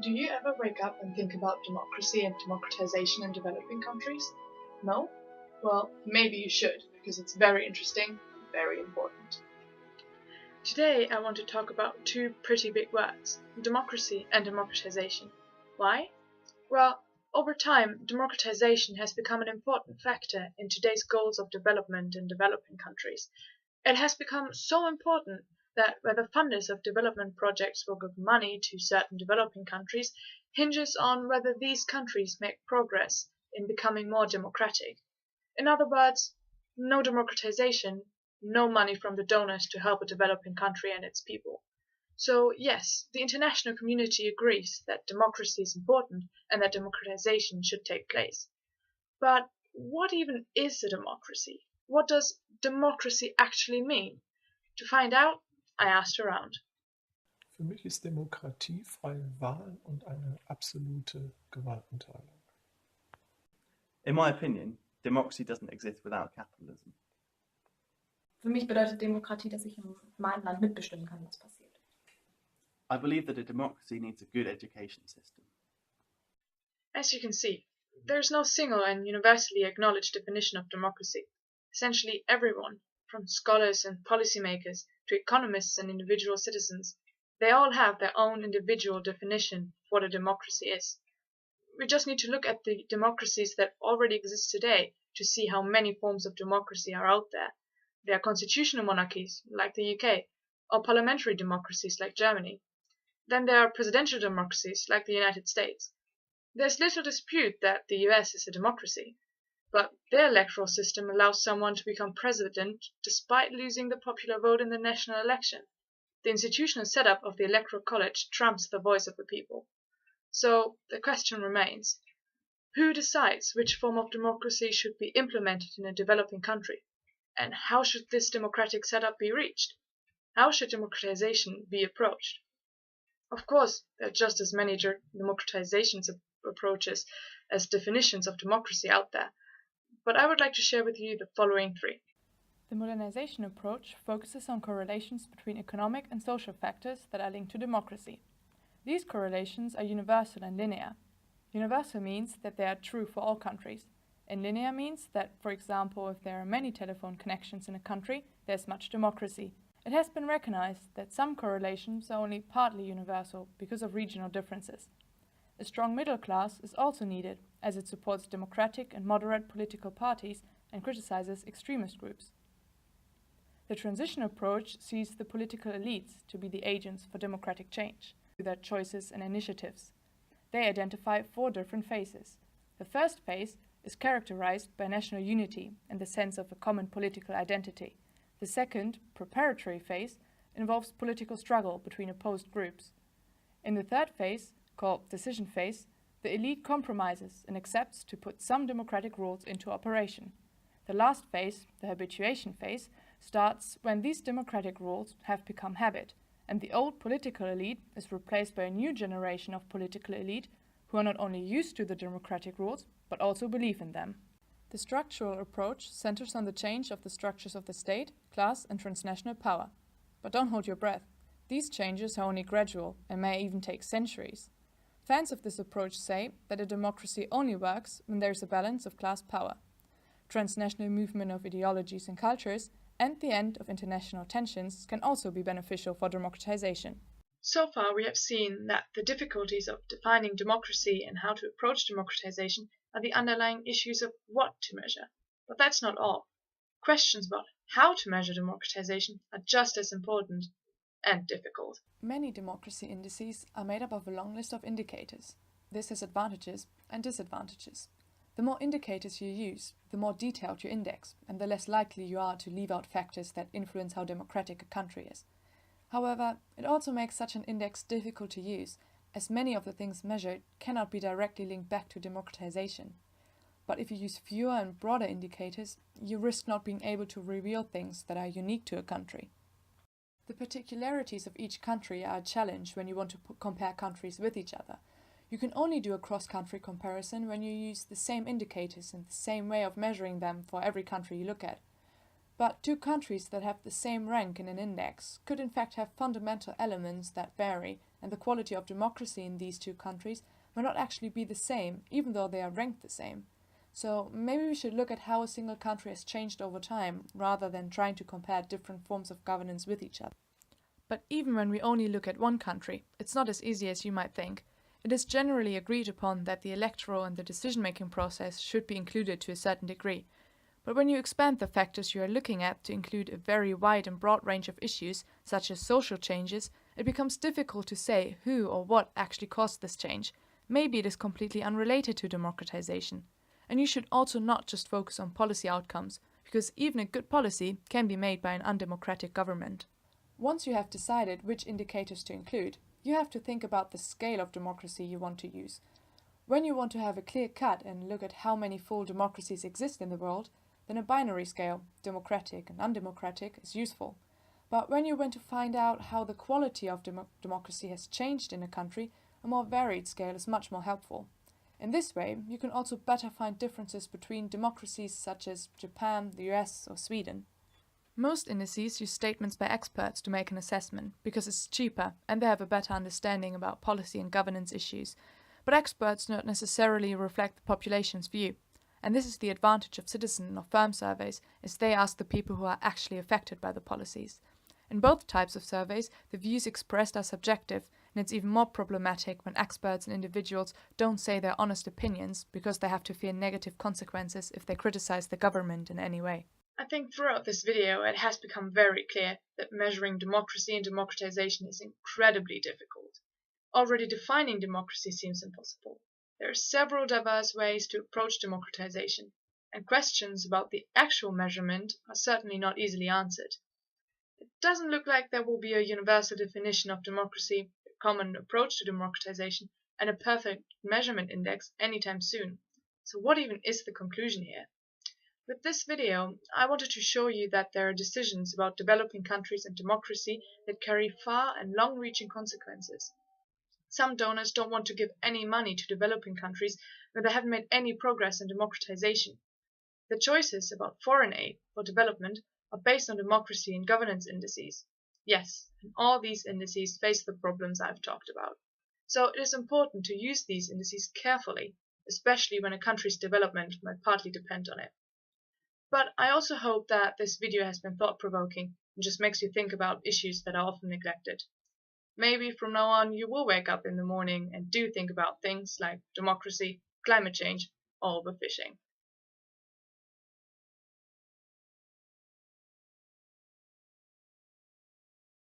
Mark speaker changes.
Speaker 1: Do you ever wake up and think about democracy and democratization in developing countries? No? Well, maybe you should, because it's very interesting, very important. Today I want to talk about two pretty big words, democracy and democratization. Why? Well, over time, democratization has become an important factor in today's goals of development in developing countries. It has become so important that whether funders of development projects will give money to certain developing countries hinges on whether these countries make progress in becoming more democratic. In other words, no democratization, no money from the donors to help a developing country and its people. So, yes, the international community agrees that democracy is important and that democratization should take place. But what even is a democracy? What does democracy actually mean? To find out, I asked around.
Speaker 2: Für mich ist Demokratie freie Wahlen und eine absolute Gewaltenteilung.
Speaker 3: In my opinion, democracy doesn't exist without capitalism.
Speaker 4: Für mich bedeutet Demokratie, dass ich in meinem Land mitbestimmen kann, was passiert.
Speaker 3: I believe that a democracy needs a good education system.
Speaker 1: As you can see, there is no single and universally acknowledged definition of democracy. Essentially everyone, from scholars and policymakers to economists and individual citizens, they all have their own individual definition of what a democracy is. We just need to look at the democracies that already exist today to see how many forms of democracy are out there. There are constitutional monarchies, like the UK, or parliamentary democracies, like Germany. Then there are presidential democracies, like the United States. There's little dispute that the US is a democracy, but their electoral system allows someone to become president despite losing the popular vote in the national election. The institutional setup of the Electoral College trumps the voice of the people. So the question remains, who decides which form of democracy should be implemented in a developing country? And how should this democratic setup be reached? How should democratization be approached? Of course, there are just as many democratization approaches as definitions of democracy out there, but I would like to share with you the following three.
Speaker 5: The modernization approach focuses on correlations between economic and social factors that are linked to democracy. These correlations are universal and linear. Universal means that they are true for all countries, and linear means that, for example, if there are many telephone connections in a country, there's much democracy. It has been recognized that some correlations are only partly universal because of regional differences. A strong middle class is also needed, as it supports democratic and moderate political parties and criticizes extremist groups. The transition approach sees the political elites to be the agents for democratic change, through their choices and initiatives. They identify 4 different phases. The first phase is characterized by national unity and the sense of a common political identity. The second, preparatory phase, involves political struggle between opposed groups. In the third phase, called decision phase, the elite compromises and accepts to put some democratic rules into operation. The last phase, the habituation phase, starts when these democratic rules have become habit, and the old political elite is replaced by a new generation of political elite who are not only used to the democratic rules, but also believe in them. The structural approach centers on the change of the structures of the state, class, and transnational power. But don't hold your breath. These changes are only gradual and may even take centuries. Fans of this approach say that a democracy only works when there is a balance of class power. Transnational movement of ideologies and cultures and the end of international tensions can also be beneficial for democratization.
Speaker 1: So far, we have seen that the difficulties of defining democracy and how to approach democratization are the underlying issues of what to measure. But that's not all. Questions about how to measure democratization are just as important and difficult.
Speaker 5: Many democracy indices are made up of a long list of indicators. This has advantages and disadvantages. The more indicators you use, the more detailed your index, and the less likely you are to leave out factors that influence how democratic a country is. However, it also makes such an index difficult to use, as many of the things measured cannot be directly linked back to democratization. But if you use fewer and broader indicators, you risk not being able to reveal things that are unique to a country. The particularities of each country are a challenge when you want to compare countries with each other. You can only do a cross-country comparison when you use the same indicators and the same way of measuring them for every country you look at. But two countries that have the same rank in an index could in fact have fundamental elements that vary, and the quality of democracy in these two countries may not actually be the same, even though they are ranked the same. So maybe we should look at how a single country has changed over time, rather than trying to compare different forms of governance with each other. But even when we only look at one country, it's not as easy as you might think. It is generally agreed upon that the electoral and the decision-making process should be included to a certain degree. But when you expand the factors you are looking at to include a very wide and broad range of issues, such as social changes, it becomes difficult to say who or what actually caused this change. Maybe it is completely unrelated to democratization. And you should also not just focus on policy outcomes, because even a good policy can be made by an undemocratic government. Once you have decided which indicators to include, you have to think about the scale of democracy you want to use. When you want to have a clear cut and look at how many full democracies exist in the world, then a binary scale, democratic and undemocratic, is useful. But when you want to find out how the quality of democracy has changed in a country, a more varied scale is much more helpful. In this way, you can also better find differences between democracies such as Japan, the US, or Sweden. Most indices use statements by experts to make an assessment, because it's cheaper and they have a better understanding about policy and governance issues. But experts don't necessarily reflect the population's view. And this is the advantage of citizen or firm surveys, is they ask the people who are actually affected by the policies. In both types of surveys, the views expressed are subjective, and it's even more problematic when experts and individuals don't say their honest opinions because they have to fear negative consequences if they criticize the government in any way.
Speaker 1: I think throughout this video it has become very clear that measuring democracy and democratization is incredibly difficult. Already defining democracy seems impossible. There are several diverse ways to approach democratization, and questions about the actual measurement are certainly not easily answered. It doesn't look like there will be a universal definition of democracy, a common approach to democratization, and a perfect measurement index anytime soon. So what even is the conclusion here? With this video, I wanted to show you that there are decisions about developing countries and democracy that carry far and long-reaching consequences. Some donors don't want to give any money to developing countries when they haven't made any progress in democratization. The choices about foreign aid for development are based on democracy and governance indices. Yes, and all these indices face the problems I've talked about. So it is important to use these indices carefully, especially when a country's development might partly depend on it. But I also hope that this video has been thought-provoking and just makes you think about issues that are often neglected. Maybe from now on you will wake up in the morning and do think about things like democracy, climate change, or overfishing.